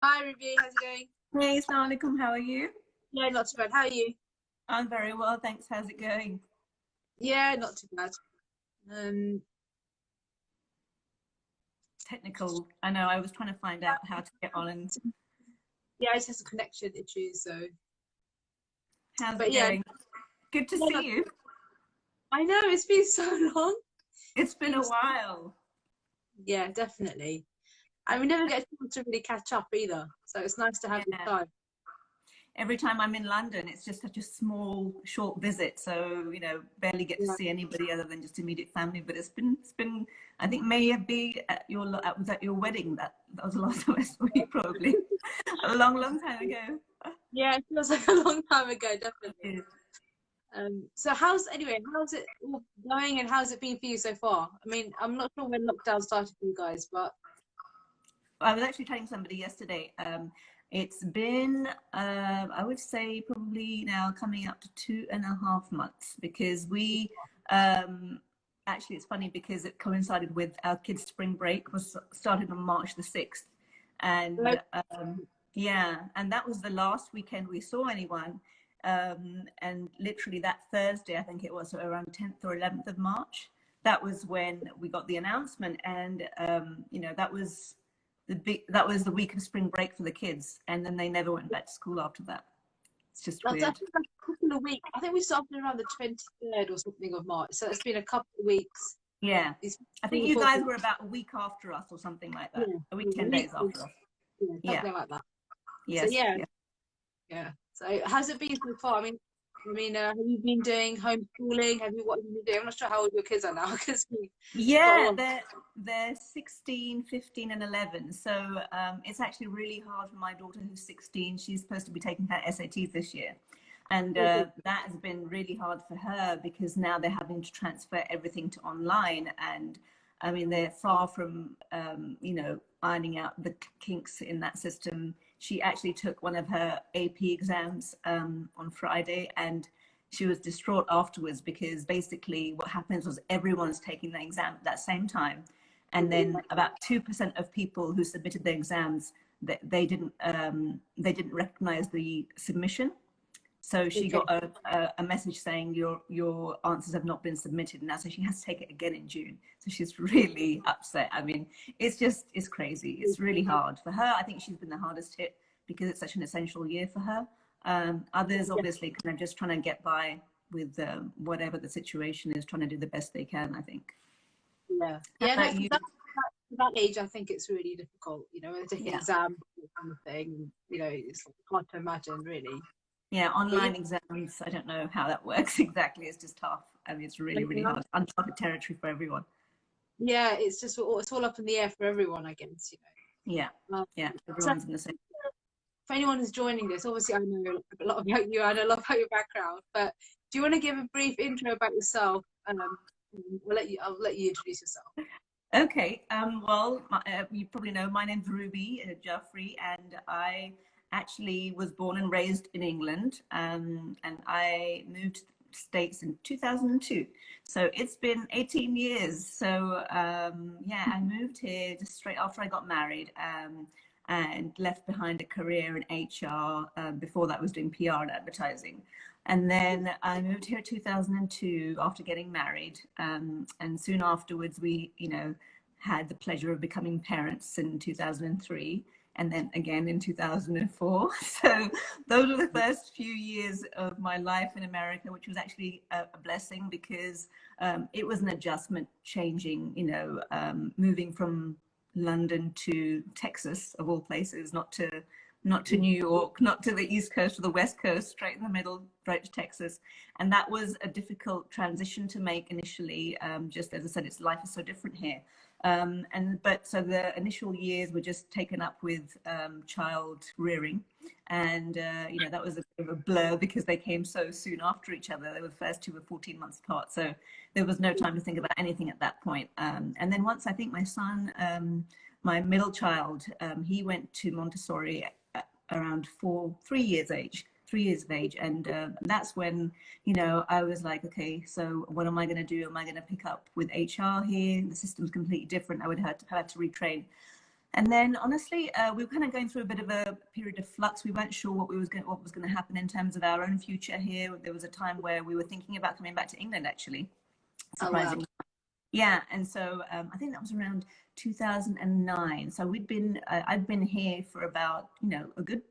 Hi Ruby, how's it going? Hey, Assalamu alaikum, how are you? Yeah, not too bad. How are you? I'm very well, thanks. How's it going? Yeah, not too bad. Um, Technical. I know, I was trying to find out how to get on and yeah, I just had some connection issues, so how's but it yeah, going? Good to yeah, see you. I know it's been so long. It's been a Seems while. yeah, definitely. And we never get a chance to really catch up either, so it's nice to have this Yeah. time. Every time I'm in London, it's just such a small, short visit. So, barely get to Yeah, see anybody other than just immediate family. But it's been, I think maybe was at your wedding. That was the last time I saw you, probably. A long, long time ago. yeah, it feels like a long time ago, definitely. So how's it all going, and how's it been for you so far? I mean, I'm not sure when lockdown started for you guys, but I was actually telling somebody yesterday. It's been, I would say, probably now coming up to 2.5 months because actually, it's funny because it coincided with our kids' spring break was started on March the 6th. And like, yeah, and that was the last weekend we saw anyone. And literally that Thursday, I think it was around 10th or 11th of March, that was when we got the announcement. And, that was the week of spring break for the kids, and then they never went back to school after that. It's just that's I weird. think like a couple of weeks. I think we started around the 23rd or something of March. So it's been a couple of weeks. Yeah, It's I think three or you four guys weeks. were about a week after us or something like that, Yeah, a week, yeah, a 10 week, days after us. yeah, Yeah. something like that. So Yes. yeah, Yeah. yeah. So how's it been so far? I mean, have you been doing homeschooling? What have you been doing? I'm not sure how old your kids are now because you've got Yeah, one. they're 16, 15, and 11. So it's actually really hard for my daughter who's 16. She's supposed to be taking her SATs this year. And that has been really hard for her because now they're having to transfer everything to online. And I mean, they're far from, ironing out the kinks in that system. She actually took one of her AP exams on Friday, and she was distraught afterwards because basically what happens was everyone's taking the exam at that same time. And then about 2% of people who submitted their exams, they didn't recognize the submission. So she Okay, got a message saying your answers have not been submitted now, so she has to take it again in June. So she's really upset. I mean, it's crazy. It's really hard for her. I think she's been the hardest hit because it's such an essential year for her. Others yeah, obviously kind of just trying to get by with whatever the situation is, trying to do the best they can, I think. yeah, How yeah. No, about you? for that age, I think it's really difficult. When they're taking Yeah. exams, kind of thing. It's hard to imagine, really. Yeah, But online exams, I don't know how that works exactly. It's just tough. I mean, it's really, really yeah, hard. Uncharted territory for everyone. yeah, it's all up in the air for everyone, I guess. Yeah, Um, yeah, so everyone's in the same. for anyone who's joining this, obviously I know a lot about you, I know a lot about your background, but do you want to give a brief intro about yourself? I'll let you introduce yourself. Okay, well, you probably know my name's Ruby Jaffrey, and I actually was born and raised in England, and I moved to the States in 2002. So it's been 18 years. So yeah, I moved here just straight after I got married, and left behind a career in HR. Before that, was doing PR and advertising. And then I moved here in 2002 after getting married. And soon afterwards, we, had the pleasure of becoming parents in 2003 and then again in 2004. So those were the first few years of my life in America, which was actually a blessing because it was an adjustment changing, moving from London to Texas, of all places, not to New York, not to the East Coast or the West Coast, straight in the middle, right to Texas. And that was a difficult transition to make initially. Just as I said, life is so different here. But so the initial years were just taken up with child rearing, and that was a bit of a blur because they came so soon after each other. They were the first two were 14 months apart, so there was no time to think about anything at that point. And then once I think my son, my middle child, he went to Montessori around 3 years of age, and that's when I was like, okay, so what am I going to do? Am I going to pick up with HR here? The system's completely different. I would have to retrain And then honestly, we were kind of going through a bit of a period of flux. We weren't sure what was going to happen in terms of our own future here. There was a time where we were thinking about coming back to England, actually, surprisingly. Oh, wow. Yeah, and so I think that was around 2009. So I'd been here for about, a good,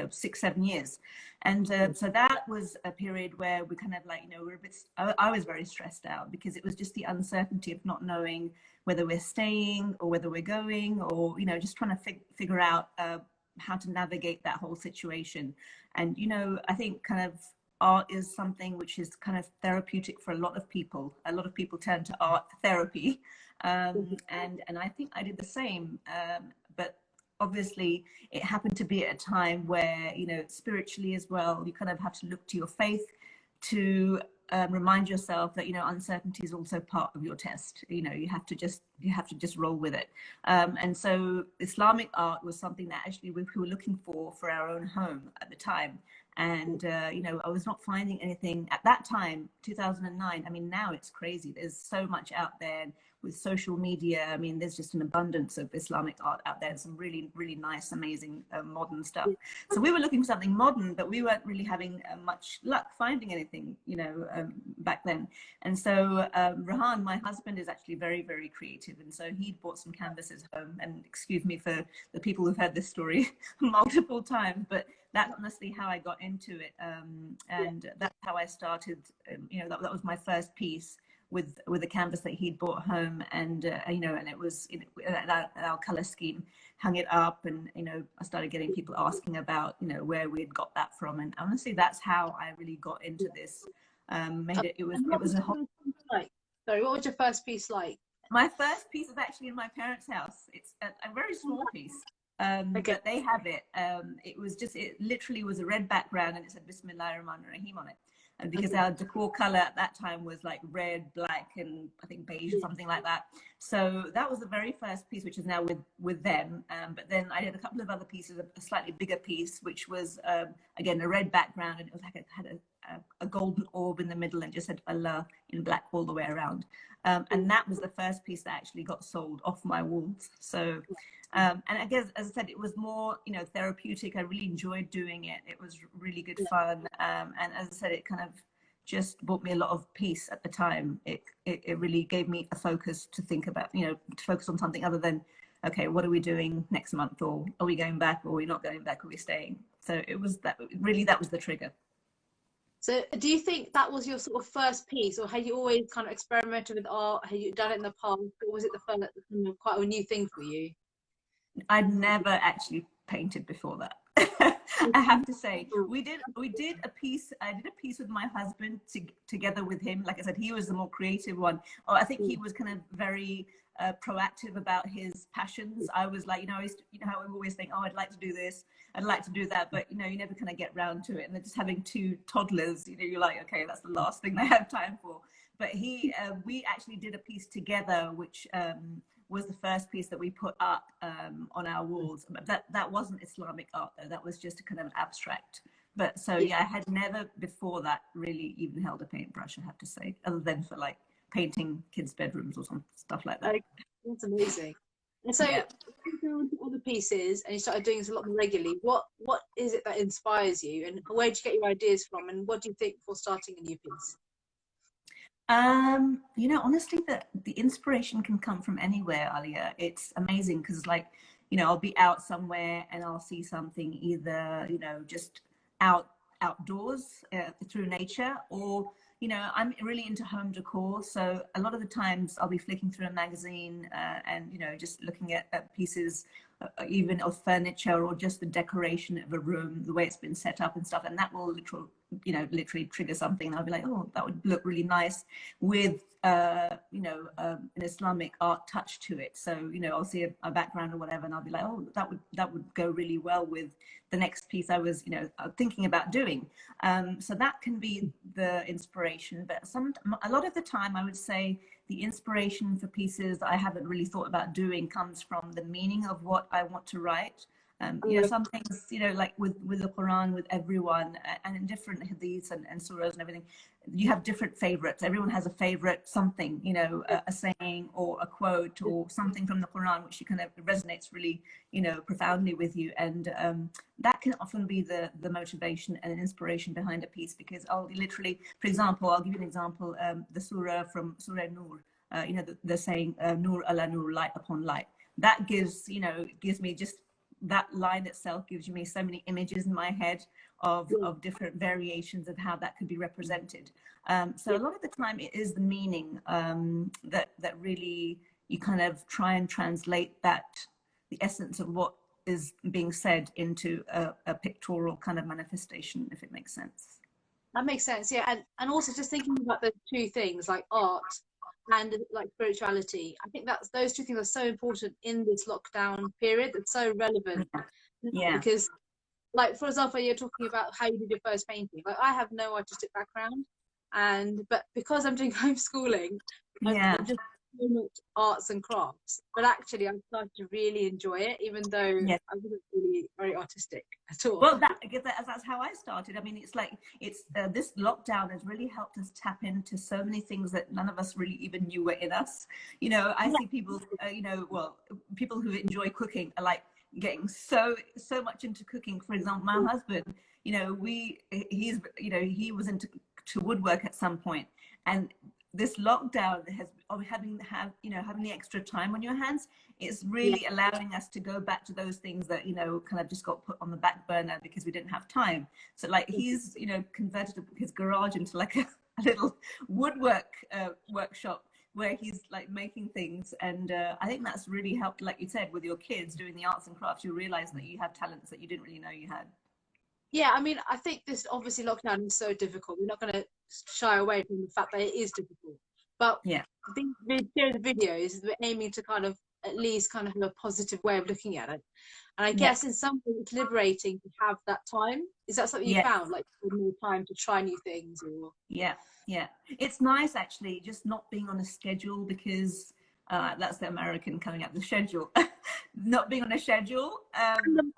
6, 7 years. And so that was a period where we kind of like, we're a bit, I was very stressed out because it was just the uncertainty of not knowing whether we're staying or whether we're going, or, just trying to figure out how to navigate that whole situation. And, I think kind of art is something which is kind of therapeutic for a lot of people. A lot of people turn to art for therapy. And I think I did the same. But obviously it happened to be at a time where, spiritually as well, you kind of have to look to your faith to remind yourself that, uncertainty is also part of your test. You have to just roll with it. And so Islamic art was something that actually we were looking for our own home at the time. And, I was not finding anything at that time, 2009. I mean, now it's crazy. There's so much out there with social media. I mean, there's just an abundance of Islamic art out there, and some really, really nice, amazing modern stuff. So we were looking for something modern, but we weren't really having much luck finding anything, back then. And so Rahan, my husband, is actually very, very creative. And so he bought some canvases home. And excuse me for the people who've heard this story multiple times, but that's honestly how I got into it. And that's how I started. That was my first piece with a canvas that he'd brought home, and and it was our color scheme, hung it up, and I started getting people asking about where we'd got that from, and honestly that's how I really got into this. It was a whole. Sorry, what was your first piece like? My first piece is actually in my parents' house. It's a very small piece. But they have it. It literally was a red background, and it said Bismillahirrahmanirrahim on it. And because our decor color at that time was like red, black, and I think beige or something like that. So that was the very first piece, which is now with them. But then I did a couple of other pieces, a slightly bigger piece, which was again a red background, and it was like it had a golden orb in the middle and just said Allah in black all the way around. And that was the first piece that actually got sold off my walls. So and I guess, as I said, it was more, therapeutic. I really enjoyed doing it. It was really good fun. And as I said, it kind of just brought me a lot of peace at the time. It really gave me a focus to think about, to focus on something other than, okay, what are we doing next month? Or are we going back? Or are we not going back? Are we staying? So it was that was the trigger. So do you think that was your sort of first piece, or had you always kind of experimented with art? Had you done it in the past, or was it the first, quite a new thing for you? I'd never actually painted before that. I have to say, we did a piece. I did a piece with my husband together with him. Like I said, he was the more creative one. Or I think he was kind of very proactive about his passions. I was like, I used to, how we always think, oh, I'd like to do this, I'd like to do that, but you never kind of get round to it. And then just having two toddlers, you're like, okay, that's the last thing I have time for. But we actually did a piece together, which was the first piece that we put up on our walls. But that wasn't Islamic art though. That was just a kind of abstract. But so yeah, I had never before that really even held a paintbrush, I have to say, other than for like painting kids' bedrooms or some stuff like that. That's amazing. And so you go on to other pieces and you started doing this a lot more regularly. What is it that inspires you, and where do you get your ideas from, and what do you think before starting a new piece? Honestly, the inspiration can come from anywhere, Aliya. It's amazing because, like, I'll be out somewhere and I'll see something either, just outdoors through nature, or I'm really into home decor. So a lot of the times I'll be flicking through a magazine and just looking at pieces, even of furniture or just the decoration of a room, the way it's been set up and stuff, and that will literally trigger something. And I'll be like, oh, that would look really nice with an Islamic art touch to it. So I'll see a background or whatever, and I'll be like, oh, that would go really well with the next piece I was thinking about doing. So that can be the inspiration. But a lot of the time, I would say the inspiration for pieces I haven't really thought about doing comes from the meaning of what I want to write. You know, some things, you know, like with the Quran, with everyone, and in different hadiths and surahs and everything, you have different favorites. Everyone has a favorite something, you know, a saying or a quote or something from the Quran which you kind of resonates really, you know, profoundly with you. And that can often be the motivation and inspiration behind a piece, because I'll literally, for example, I'll give you an example, the surah from Surah Nur, you know, the saying, Nur ala Nur, light upon light. That gives, you know, gives me just, that line itself gives me so many images in my head of different variations of how that could be represented. So a lot of the time it is the meaning that really you kind of try and translate that, the essence of what is being said into a pictorial kind of manifestation, if it makes sense. That makes sense, yeah. And also just thinking about those two things, like art and like spirituality, I think that's, those two things are so important in this lockdown period. It's so relevant. Yeah. Because, like, for example, you're talking about how you did your first painting. Like, I have no artistic background, but because I'm doing homeschooling, I'm just so much arts and crafts. But actually, I'm starting to really enjoy it, even though I wasn't really very artistic at all. Well, that's how I started. I mean, it's like, it's this lockdown has really helped us tap into so many things that none of us really even knew were in us. You know, I see people, you know, well, people who enjoy cooking are like getting so much into cooking. For example, my husband, you know, he's, you know, he was into woodwork at some point, and this lockdown has, of having the extra time on your hands, it's really allowing us to go back to those things that, you know, kind of just got put on the back burner because we didn't have time. So like, he's, you know, converted his garage into like a little woodwork workshop where he's like making things. And I think that's really helped, like you said, with your kids doing the arts and crafts. You realize that you have talents that you didn't really know you had. Yeah, I mean, I think this, obviously lockdown is so difficult. We're not going to shy away from the fact that it is difficult. But these videos, we're aiming to kind of at least kind of have a positive way of looking at it. And I guess in some way it's liberating to have that time. Is that something you found, like more time to try new things? Or yeah, it's nice actually, just not being on a schedule, because that's the American coming up, the schedule. Not being on a schedule.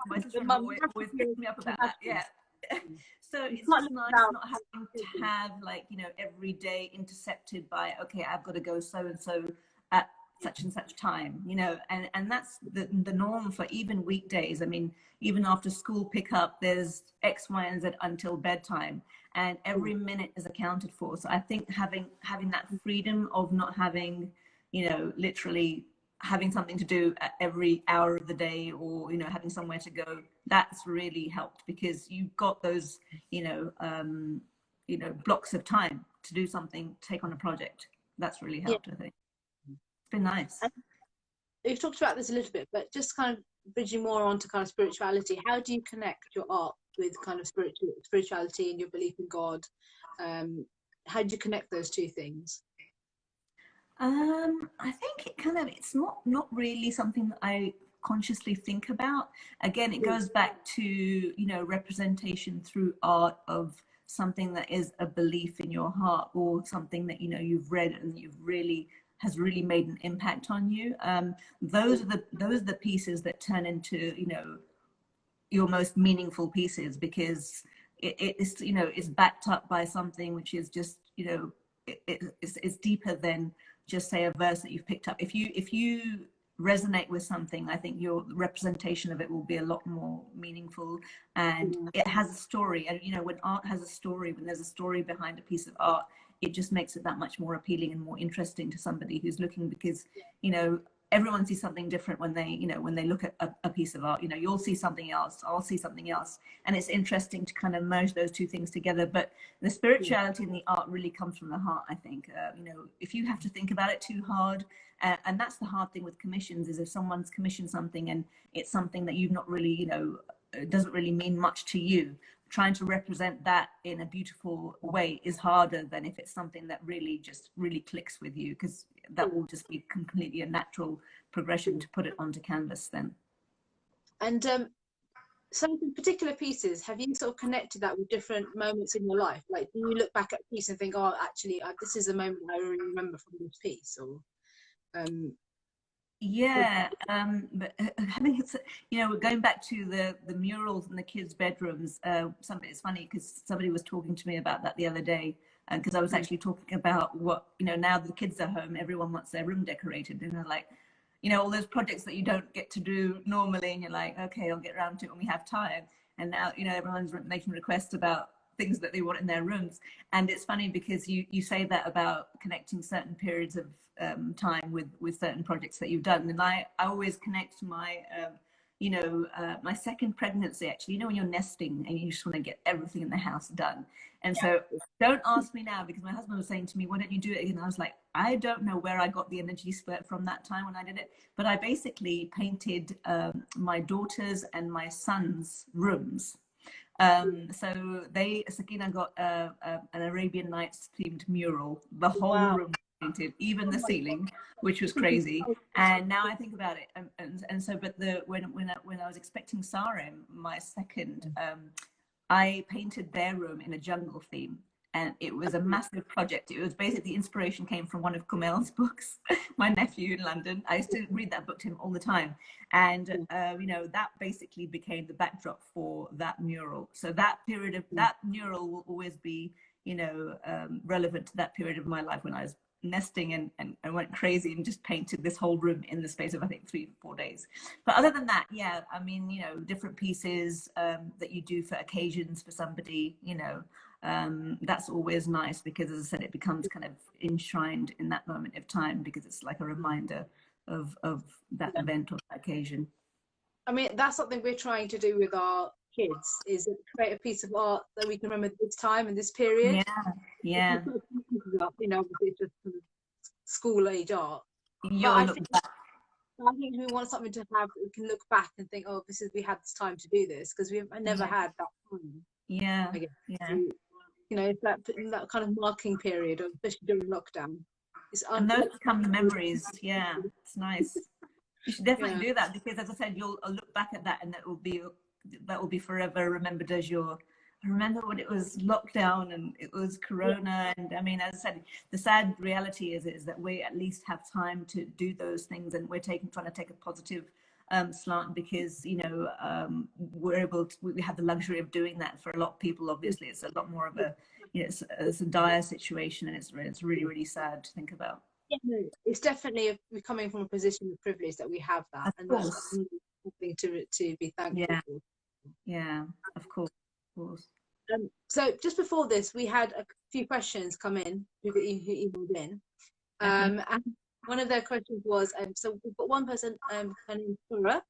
My sister always picks me up about that. Yeah. So it's just nice not having to have, like, you know, every day intercepted by, okay, I've got to go so and so at such and such time, you know, and that's the norm for even weekdays. I mean, even after school pickup, there's X, Y, and Z until bedtime, and every minute is accounted for. So I think having that freedom of not having, you know, literally having something to do at every hour of the day, or, you know, having somewhere to go, that's really helped, because you've got those, you know, blocks of time to do something, take on a project. That's really helped, I think. It's been nice. We've talked about this a little bit, but just kind of bridging more onto kind of spirituality. How do you connect your art with kind of spirituality and your belief in God? How do you connect those two things? I think it's not really something that I consciously think about. Again, it goes back to, you know, representation through art of something that is a belief in your heart, or something that, you know, you've read and has really made an impact on you. Those are the pieces that turn into, you know, your most meaningful pieces, because it's, you know, it's backed up by something which is just, you know, it's deeper than just, say, a verse that you've picked up. If you resonate with something, I think your representation of it will be a lot more meaningful, and it has a story. And, you know, when art has a story, when there's a story behind a piece of art, it just makes it that much more appealing and more interesting to somebody who's looking, because, you know, everyone sees something different when they, you know, when they look at a piece of art. You know, you'll see something else, I'll see something else, and it's interesting to kind of merge those two things together. But the spirituality and the art really comes from the heart, I think. You know, if you have to think about it too hard, and that's the hard thing with commissions, is if someone's commissioned something and it's something that you've not really, you know, it doesn't really mean much to you, trying to represent that in a beautiful way is harder than if it's something that really clicks with you, because that will just be completely a natural progression to put it onto canvas then. And some particular pieces, have you sort of connected that with different moments in your life? Like, do you look back at a piece and think, oh, actually, this is a moment I really remember from this piece? Or Yeah, but having going back to the murals in the kids' bedrooms, it's funny because somebody was talking to me about that the other day, because I was actually talking about what, now the kids are home, everyone wants their room decorated, and they're like, all those projects that you don't get to do normally, and you're like, okay, I'll get around to it when we have time. And now, everyone's making requests about things that they want in their rooms. And it's funny because you say that about connecting certain periods of time with certain projects that you've done. And I always connect my, my second pregnancy, actually, when you're nesting and you just want to get everything in the house done. And so don't ask me now, because my husband was saying to me, why don't you do it again? I was like, I don't know where I got the energy split from that time when I did it, but I basically painted my daughter's and my son's rooms. So Sakina got an Arabian Nights themed mural, the whole room painted, even the ceiling, which was crazy. And now I think about it, and so, but when I was expecting Sarem, my second, I painted their room in a jungle theme, and it was a massive project. It was basically, the inspiration came from one of Kumail's books. My nephew in London, I used to read that book to him all the time, and that basically became the backdrop for that mural. So that period of that mural will always be relevant to that period of my life when I was nesting and went crazy and just painted this whole room in the space of, I think, 3 or 4 days. But other than that, yeah, I mean, different pieces that you do for occasions for somebody, that's always nice, because, as I said, it becomes kind of enshrined in that moment of time, because it's like a reminder of that event or that occasion. I mean, that's something we're trying to do with our kids, is create a piece of art that we can remember this time and this period. Yeah. It's just school age art. But I think we want something to have, we can look back and think, oh, we had this time to do this, because we've never had that time. Yeah. It's that kind of marking period, especially during lockdown. And those become the memories. Yeah, it's nice. You should definitely do that, because, as I said, you'll look back at that, and that will be forever remembered as your. I remember when it was lockdown and it was Corona, and I mean, as I said, the sad reality is that we at least have time to do those things, and we're trying to take a positive slant, because we have the luxury of doing that. For a lot of people, obviously, it's a lot more of a it's a dire situation, and it's really, really sad to think about. Yeah, no, it's definitely we're coming from a position of privilege that we have that, and that's something to be thankful for. Yeah, of course. So just before this, we had a few questions come in who emailed in, and one of their questions was, so we've got one person, her name's Sarah,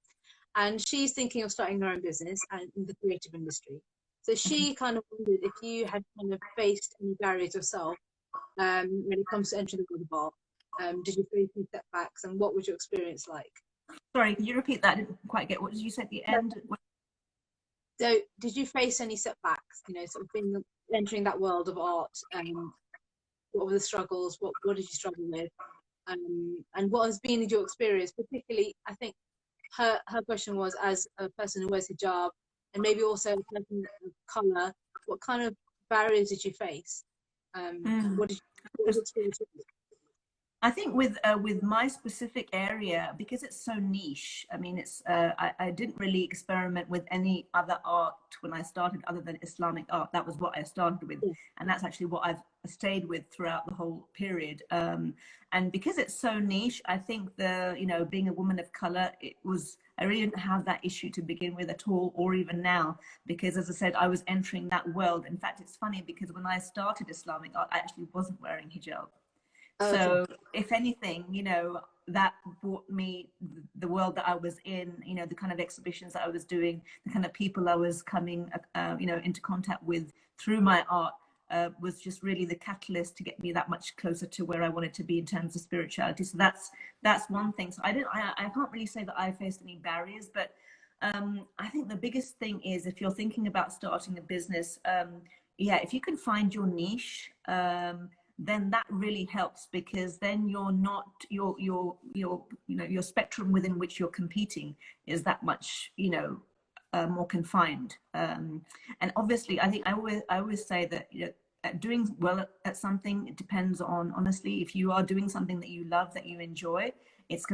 and she's thinking of starting her own business and in the creative industry. So she kind of wondered if you had kind of faced any barriers yourself when it comes to entering the world of art. Did you face any setbacks, and what was your experience like? Sorry, can you repeat that? I didn't quite get what did you say at the end? So did you face any setbacks, sort of entering that world of art? What were the struggles? What did you struggle with? And what has been your experience? Particularly, I think her question was, as a person who wears hijab, and maybe also a person of colour, what kind of barriers did you face? What did you experience? I think with my specific area, because it's so niche, I mean, it's I didn't really experiment with any other art when I started, other than Islamic art. That was what I started with, and that's actually what I've stayed with throughout the whole period. And because it's so niche, I think being a woman of color, I really didn't have that issue to begin with at all, or even now, because, as I said, I was entering that world. In fact, it's funny, because when I started Islamic art, I actually wasn't wearing hijab. So if anything, that brought me the world that I was in, the kind of exhibitions that I was doing, the kind of people I was coming, into contact with through my art, was just really the catalyst to get me that much closer to where I wanted to be in terms of spirituality. So that's one thing. So I can't really say that I faced any barriers, but I think the biggest thing is, if you're thinking about starting a business, if you can find your niche, then that really helps, because then you're not your spectrum within which you're competing is that much more confined. And obviously, I think I always say that doing well at something, it depends on, honestly, if you are doing something that you love, that you enjoy, it's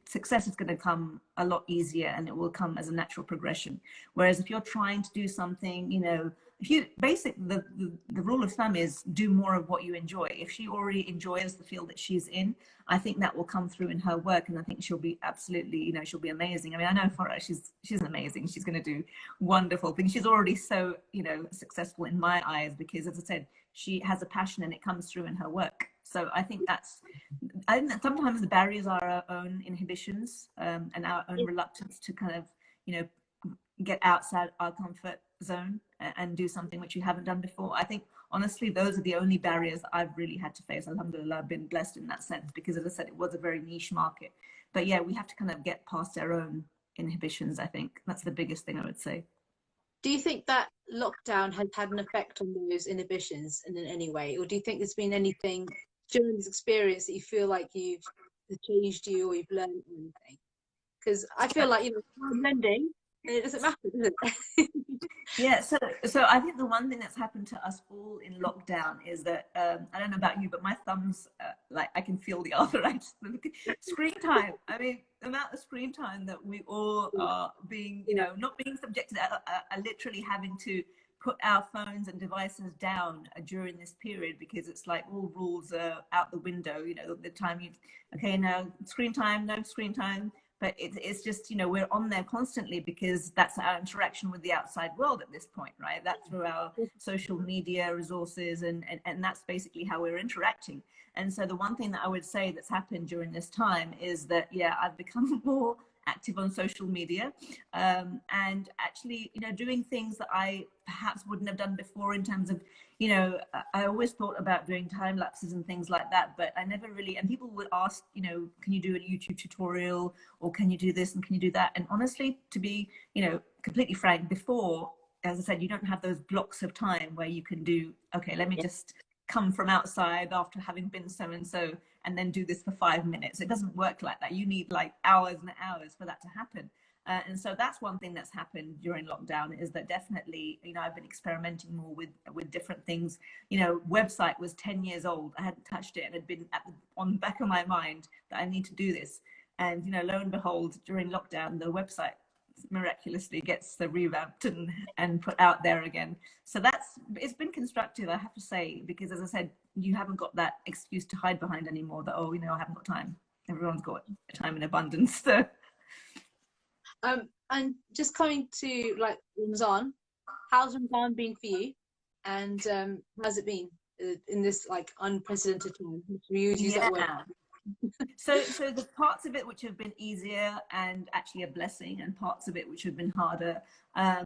success is going to come a lot easier, and it will come as a natural progression. Whereas if you're trying to do something, you know, if you the rule of thumb is do more of what you enjoy. If she already enjoys the field that she's in, I think that will come through in her work, and I think she'll be absolutely, you know, she'll be amazing. I mean, I know for her, she's amazing. She's going to do wonderful things. She's already so, you know, successful in my eyes because, as I said, she has a passion and it comes through in her work. So I think that sometimes the barriers are our own inhibitions, and our own reluctance to kind of, you know, get outside our comfort zone and do something which you haven't done before. I think honestly those are the only barriers I've really had to face. Alhamdulillah, I've been blessed in that sense because, as I said, it was a very niche market. But yeah, we have to kind of get past our own inhibitions. I think that's the biggest thing I would say. Do you think that lockdown has had an effect on those inhibitions in any way, or do you think there's been anything during this experience that you feel like you've changed you or you've learned anything? Because I feel like, you know, blending, it doesn't matter, does it? Yeah, so I think the one thing that's happened to us all in lockdown is that I don't know about you, but my thumbs, like I can feel the arthritis. Screen time. I mean, the amount of screen time that we all are being, you know, not being subjected, are literally having to put our phones and devices down during this period, because it's like all rules are out the window. You know, the time you, okay, no screen time, no screen time. But it's just, you know, we're on there constantly because that's our interaction with the outside world at this point, right? That's through our social media resources, and that's basically how we're interacting. And so the one thing that I would say that's happened during this time is that, yeah, I've become more active on social media, and actually, you know, doing things that I perhaps wouldn't have done before in terms of, you know, I always thought about doing time lapses and things like that, but I never really, and people would ask, you know, can you do a YouTube tutorial, or can you do this and can you do that? And honestly, to be, you know, completely frank, before, as I said, you don't have those blocks of time where you can do, okay, let me just come from outside after having been so and so and then do this for 5 minutes. It doesn't work like that. You need like hours and hours for that to happen. And so that's one thing that's happened during lockdown, is that definitely, you know, I've been experimenting more with different things. You know, website was 10 years old. I hadn't touched it, and it had been on the back of my mind that I need to do this. And, you know, lo and behold, during lockdown, the website miraculously gets revamped and put out there again. So it's been constructive, I have to say, because, as I said, you haven't got that excuse to hide behind anymore, that, oh, you know, I haven't got time. Everyone's got time in abundance. So and just coming to like Ramadan, how's Ramadan been for you, and how's it been in this like unprecedented time? We use that word. So the parts of it which have been easier and actually a blessing, and parts of it which have been harder,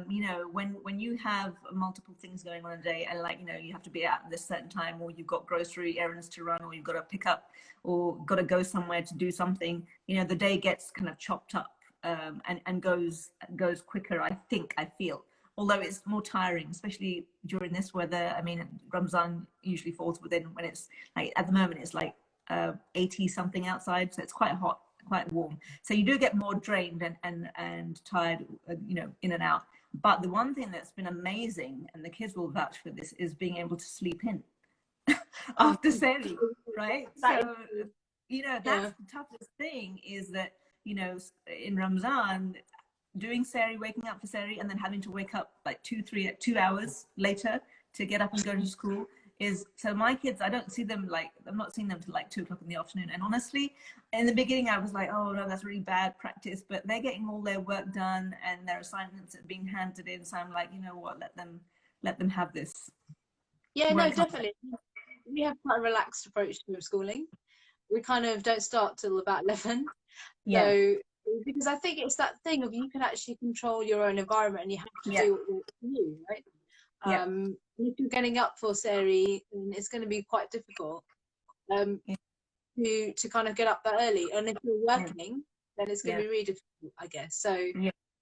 you know, when you have multiple things going on a day, and like, you know, you have to be out at this certain time, or you've got grocery errands to run, or you've got to pick up, or got to go somewhere to do something, you know, the day gets kind of chopped up, and goes quicker, I feel, although it's more tiring, especially during this weather. I mean, Ramzan usually falls within, when it's like, at the moment it's like 80 something outside, so it's quite hot, quite warm, so you do get more drained and tired, you know, in and out. But the one thing that's been amazing, and the kids will vouch for this, is being able to sleep in after Sehri, right? So, you know, that's the toughest thing, is that, you know, in Ramzan, doing Sehri, waking up for Sehri, and then having to wake up like 2 hours later to get up and go to school. So my kids, I'm not seeing them till like 2 o'clock in the afternoon. And honestly, in the beginning, I was like, oh no, that's really bad practice. But they're getting all their work done, and their assignments are being handed in. So I'm like, you know what, let them have this. Yeah, no, definitely. We have quite a relaxed approach to homeschooling. We kind of don't start till about 11. Yeah. So, because I think it's that thing of, you can actually control your own environment, and you have to do what works for you, right? If you're getting up for Sehri, then it's going to be quite difficult to kind of get up that early. And if you're working, then it's going to be really difficult, I guess. So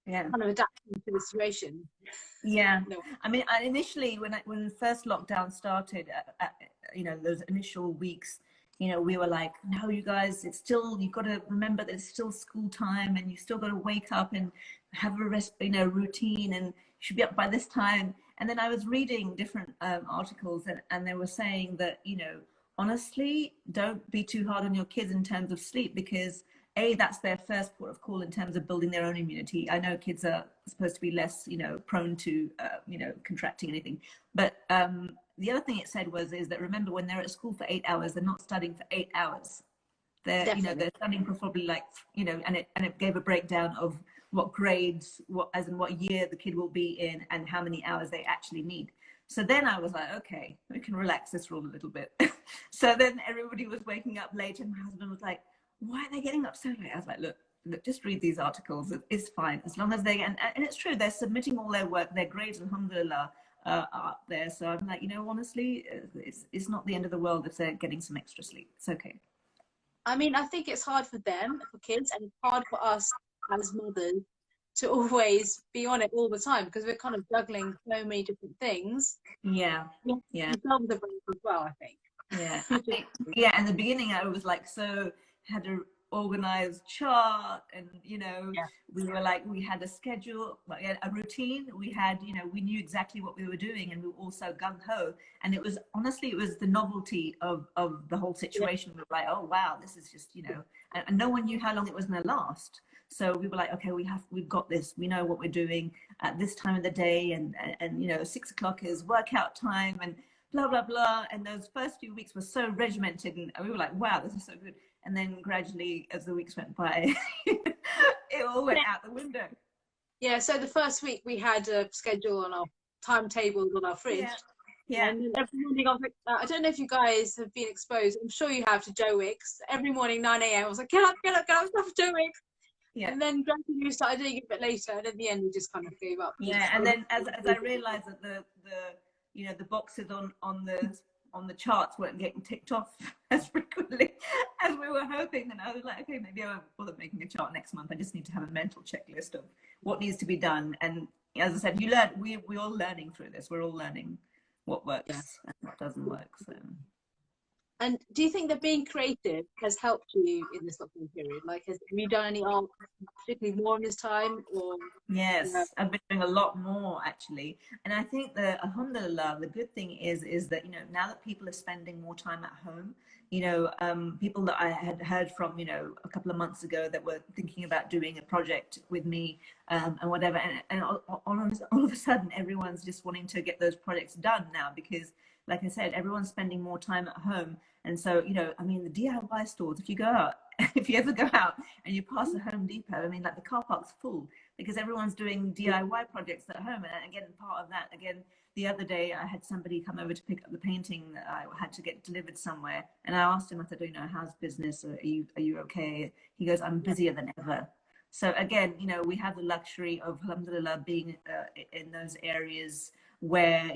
kind of adapting to the situation. I mean, initially when the first lockdown started, you know, those initial weeks, you know, we were like, no, you guys, it's still, you've got to remember that it's still school time, and you still got to wake up and have a rest, you know, routine, and you should be up by this time. And then I was reading different articles, and they were saying that, you know, honestly, don't be too hard on your kids in terms of sleep, because that's their first port of call in terms of building their own immunity. I know kids are supposed to be less, prone to, contracting anything. But the other thing it said is that, remember, when they're at school for 8 hours, they're not studying for 8 hours. They're, they're studying for probably like, and it gave a breakdown of what grades, as in what year the kid will be in and how many hours they actually need. So then I was like, okay, we can relax this rule a little bit. So then everybody was waking up late, and my husband was like, why are they getting up so late? I was like, look, just read these articles. It's fine. As long as and it's true, they're submitting all their work, their grades, alhamdulillah, are up there. So I'm like, honestly, it's not the end of the world if they're getting some extra sleep. It's okay. I mean, I think it's hard for them, for kids, and it's hard for us as mothers to always be on it all the time, because we're kind of juggling so many different things. Yeah. As well, I think. Yeah. In the beginning I was like, had a organized chart, and we were like, we had a schedule, a routine, we had, we knew exactly what we were doing, and we were also gung-ho, and it was the novelty of the whole situation. We were like, oh wow, this is just, and no one knew how long it was going to last. So we were like, okay, we've got this, we know what we're doing at this time of the day, and 6 o'clock is workout time, and blah blah blah. And those first few weeks were so regimented, and we were like, wow, this is so good. And then gradually, as the weeks went by, it all went out the window. Yeah, so the first week we had a schedule on our timetables on our fridge. Yeah. And then every morning I was like, I don't know if you guys have been exposed, I'm sure you have, to Joe Wicks. Every morning, 9 a.m, I was like, get up, stuff for Joe Wicks. Yeah. And then gradually we started doing it a bit later, and at the end we just kind of gave up. Yeah, and then as I realised that the boxes on the charts weren't getting ticked off as frequently as we were hoping, and I was like, okay, maybe I won't bother making a chart next month. I just need to have a mental checklist of what needs to be done. And as I said, we're all learning through this. We're all learning what works and what doesn't work. So. And do you think that being creative has helped you in this lockdown period? Like, have you done any art particularly more in this time? Or yes, I've been doing a lot more actually. And I think that, alhamdulillah, the good thing is that, now that people are spending more time at home, people that I had heard from, a couple of months ago that were thinking about doing a project with me, and whatever. And all of a sudden, everyone's just wanting to get those projects done now, because, like I said, everyone's spending more time at home. And so, the DIY stores, if you ever go out and you pass a Home Depot, like the car park's full, because everyone's doing DIY projects at home. And again, part of that, the other day I had somebody come over to pick up the painting that I had to get delivered somewhere. And I asked him, I said, how's business? Are you okay? He goes, I'm busier than ever. So again, we have the luxury of, alhamdulillah, being in those areas where,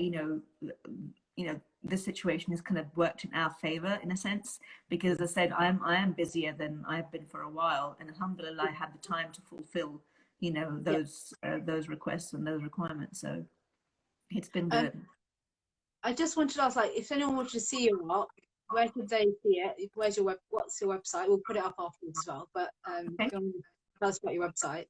the situation has kind of worked in our favor, in a sense, because as I said, I am busier than I've been for a while, and alhamdulillah, I had the time to fulfill, those requests and those requirements. So it's been good. I just wanted to ask, if anyone wanted to see your work, where could they see it? What's your website? We'll put it up afterwards as well. But tell us about your website.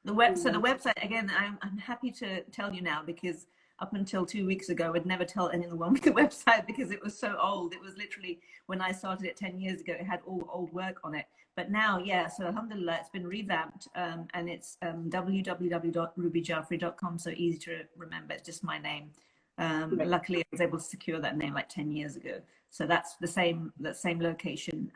So the website, again, I'm happy to tell you now, because up until 2 weeks ago, I'd never tell anyone with the website, because it was so old. It was literally, when I started it 10 years ago, it had all old work on it. But now, so alhamdulillah, it's been revamped, and it's www.rubyjaffrey.com, so easy to remember. It's just my name. Luckily, I was able to secure that name like 10 years ago. So that's the same location.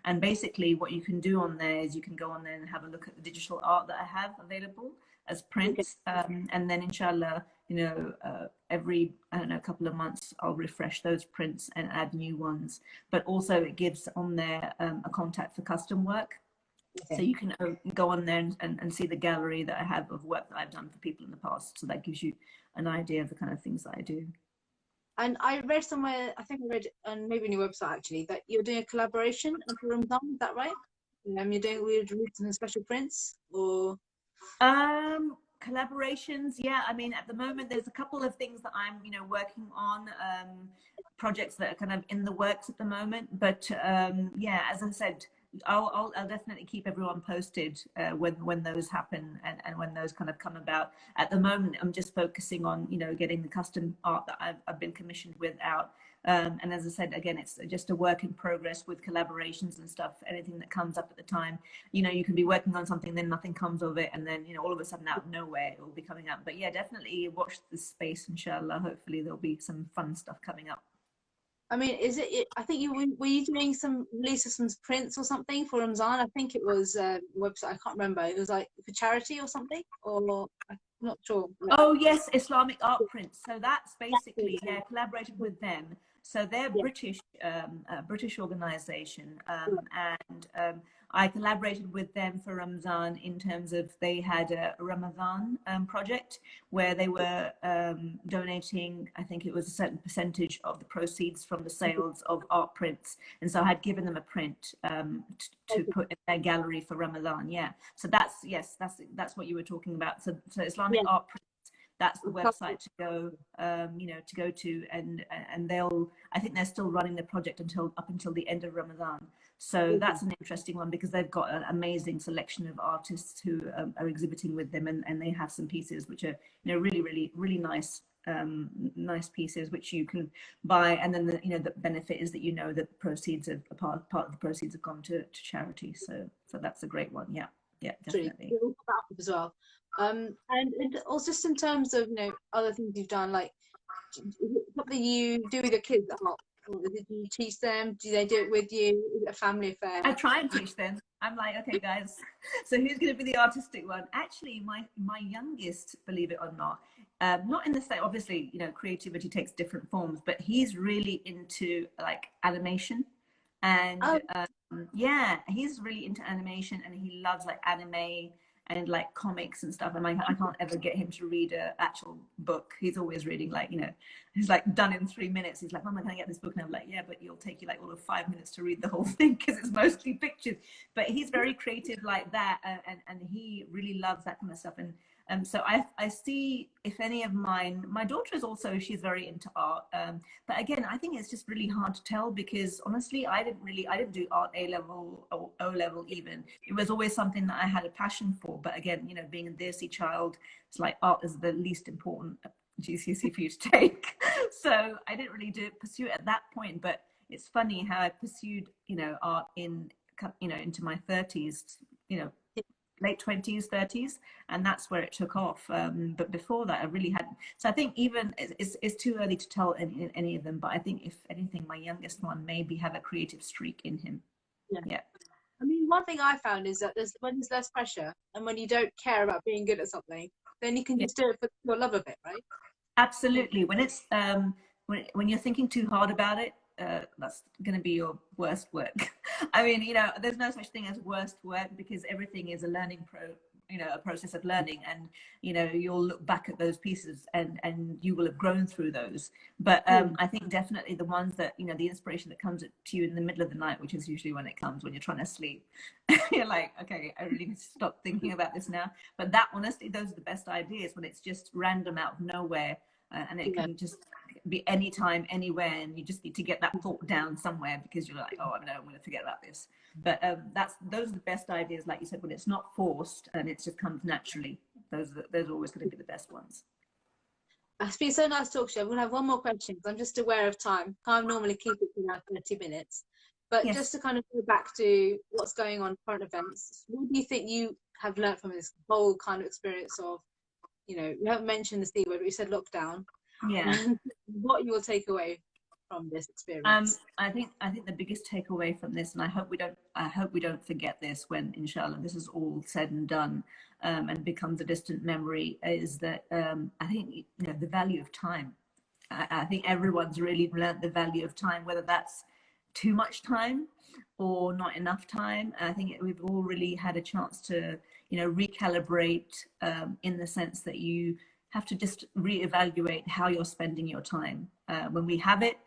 And basically what you can do on there is you can go on there and have a look at the digital art that I have available as prints. And then inshallah, every, couple of months, I'll refresh those prints and add new ones. But also it gives on there a contact for custom work. So you can go on there and see the gallery that I have of work that I've done for people in the past. So that gives you an idea of the kind of things that I do. And I read somewhere, I think I read, and maybe on your website actually, that you're doing a collaboration for Ramadan. Is that right? You're doing some special prints, or? Collaborations, yeah. At the moment, there's a couple of things that I'm, working on, projects that are kind of in the works at the moment. But as I said, I'll definitely keep everyone posted when those happen and when those kind of come about. At the moment, I'm just focusing on getting the custom art that I've been commissioned with out. And as I said, again, it's just a work in progress with collaborations and stuff. Anything that comes up at the time, you can be working on something, then nothing comes of it, and then all of a sudden out of nowhere it will be coming up. But yeah, definitely watch this space, inshallah. Hopefully there'll be some fun stuff coming up. I mean, I think were you doing some release of some prints or something for Ramzan? I think it was a website. I can't remember. It was like for charity or something, or I'm not sure. Oh yes, Islamic Art prints. So that's basically, yeah, collaborated with them. So they're British, British organization, and I collaborated with them for Ramzan in terms of they had a Ramadan project where they were donating, I think it was a certain percentage of the proceeds from the sales of art prints, and so I had given them a print to put in their gallery for Ramadan. Yeah, so that's what you were talking about. So Islamic Art prints. That's the website to go, to go to, and I think they're still running the project up until the end of Ramadan. So that's an interesting one because they've got an amazing selection of artists who are exhibiting with them, and they have some pieces which are, really, really, really nice, nice pieces which you can buy, and then the benefit is that the proceeds of part of the proceeds have gone to charity. So that's a great one. Yeah, definitely. As well. And also just in terms of other things you've done, like is it something you do with your kids at home? Or did you teach them? Do they do it with you? Is it a family affair? I try and teach them. I'm like, okay guys, so who's going to be the artistic one? Actually, my youngest, believe it or not in the same, obviously creativity takes different forms, but he's really into like animation, and yeah, he's really into animation, and he loves like anime and like comics and stuff. And I can't ever get him to read an actual book. He's always reading like, he's like done in 3 minutes. He's like, Mama, can I get this book? And I'm like, yeah, but it'll take you like all of 5 minutes to read the whole thing because it's mostly pictures. But he's very creative like that, and he really loves that kind of stuff. And so I see, if any of mine, my daughter is also, she's very into art. But again, I think it's just really hard to tell because honestly, I didn't do art A level or O level even. It was always something that I had a passion for. But again, being a Desi child, it's like art is the least important GCSE for you to take. So I didn't really pursue it at that point. But it's funny how I pursued, art into my 30s, late 20s, 30s, and that's where it took off. But before that, I really hadn't. So I think even it's too early to tell any of them. But I think if anything, my youngest one maybe have a creative streak in him. Yeah. I mean, one thing I found is that when there's less pressure and when you don't care about being good at something, then you can just do it for your love of it, right? Absolutely. When it's when you're thinking too hard about it, that's going to be your worst work. I mean, there's no such thing as worst work because everything is a learning a process of learning, and you'll look back at those pieces and you will have grown through those. But I think definitely the ones that the inspiration that comes to you in the middle of the night, which is usually when it comes when you're trying to sleep, you're like, okay, I really need to stop thinking about this now. But that honestly, those are the best ideas when it's just random out of nowhere. And it can just be anytime, anywhere, and you just need to get that thought down somewhere because you're like, oh no, I'm going to forget about this. But those are the best ideas, like you said, when it's not forced and it just comes naturally. Those are always going to be the best ones. It's been so nice to talk to you. I'm going to have one more question because I'm just aware of time. Can't normally keep it to around 30 minutes. But just to kind of go back to what's going on, current events, what do you think you have learned from this whole kind of experience of, you haven't mentioned the C word, but you said lockdown. Yeah. What you will take away from this experience? I think the biggest takeaway from this, and I hope we don't forget this when inshallah this is all said and done, and becomes a distant memory, is that I think the value of time. I think everyone's really learned the value of time, whether that's too much time or not enough time. And I think we've all really had a chance to recalibrate, in the sense that you have to just reevaluate how you're spending your time. When we have it,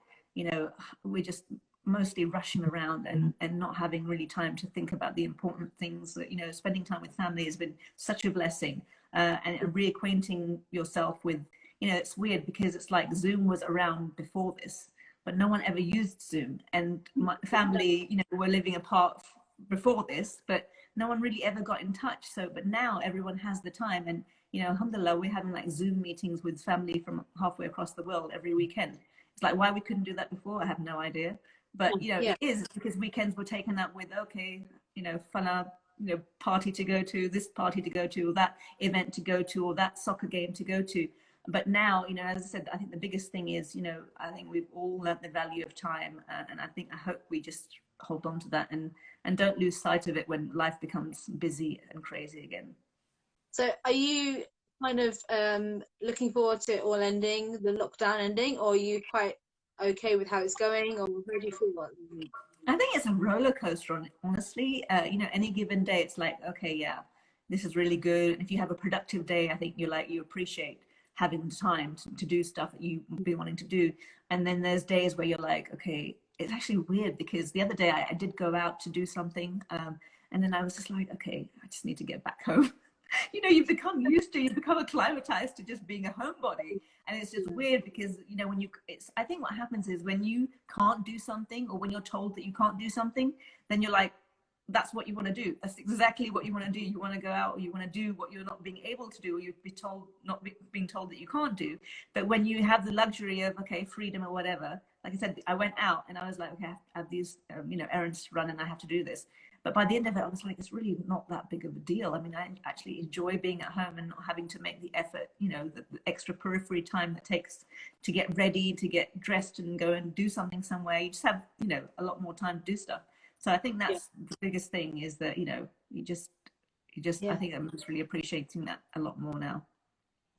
we're just mostly rushing around and not having really time to think about the important things that, spending time with family has been such a blessing, and reacquainting yourself with, it's weird because it's like Zoom was around before this, but no one ever used Zoom, and my family, were living apart before this, but no one really ever got in touch. So, but now everyone has the time, and alhamdulillah, we're having like Zoom meetings with family from halfway across the world every weekend. It's like, why we couldn't do that before, I have no idea. But, you know, Yeah. it is because weekends were taken up with, okay, you know, fun, you know, party to go to, this party to go to, or that event to go to, or that soccer game to go to. But now, you know, as I said, I think the biggest thing is, you know, I think we've all learned the value of time, and I hope we just hold on to that and don't lose sight of it when life becomes busy and crazy again. So are you kind of looking forward to it all ending, the lockdown ending, or are you quite okay with how it's going, or where do you feel like? I think it's a roller coaster, honestly. You know, any given day, it's like, okay, yeah, this is really good. And if you have a productive day, I think you appreciate having the time to do stuff that you've been wanting to do. And then there's days where you're like, okay, it's actually weird because the other day I did go out to do something. And then I was just like, okay, I just need to get back home. You know, you become acclimatized to just being a homebody. And it's just weird because, you know, I think what happens is when you can't do something, or when you're told that you can't do something, then you're like, that's what you want to do. That's exactly what you want to do. You want to go out, or you want to do what you're not being able to do, or you'd be told, being told that you can't do. But when you have the luxury of, okay, freedom or whatever, like I said, I went out and I was like, okay, I have these, you know, errands to run and I have to do this. But by the end of it, I was like, it's really not that big of a deal. I mean, I actually enjoy being at home and not having to make the effort, you know, the extra periphery time that takes to get ready, to get dressed and go and do something somewhere. You just have, you know, a lot more time to do stuff. So I think that's the biggest thing, is that, you know, you just, I think I'm just really appreciating that a lot more now.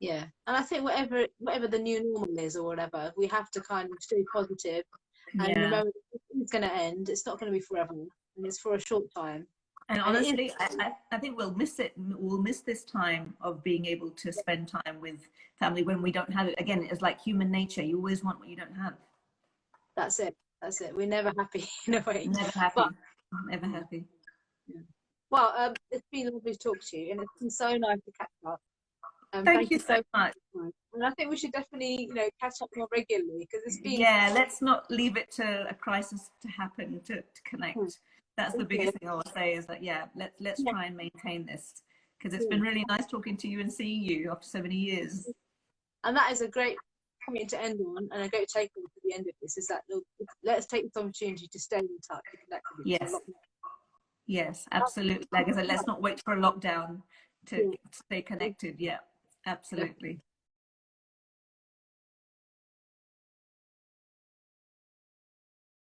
Yeah, and I think whatever the new normal is or whatever, we have to kind of stay positive and remember it's going to end. It's not going to be forever, and it's for a short time. And honestly, I think we'll miss it. We'll miss this time of being able to spend time with family when we don't have it. Again, it's like human nature. You always want what you don't have. That's it. That's it. We're never happy in a way. Never happy. Never happy. Yeah. Well, it's been lovely to talk to you, and it's been so nice to catch up. Thank you so much. And I think we should definitely, you know, catch up more regularly, because it's been. Yeah, let's not leave it to a crisis to happen to connect. That's the biggest thing I would say, is that, yeah, let's try and maintain this, because it's been really nice talking to you and seeing you after so many years. And that is a great point to end on, and a great takeaway for the end of this, is that let's take this opportunity to stay in touch and connect with each other. Yes, absolutely. Like I said, let's not wait for a lockdown to stay connected. Yeah, absolutely.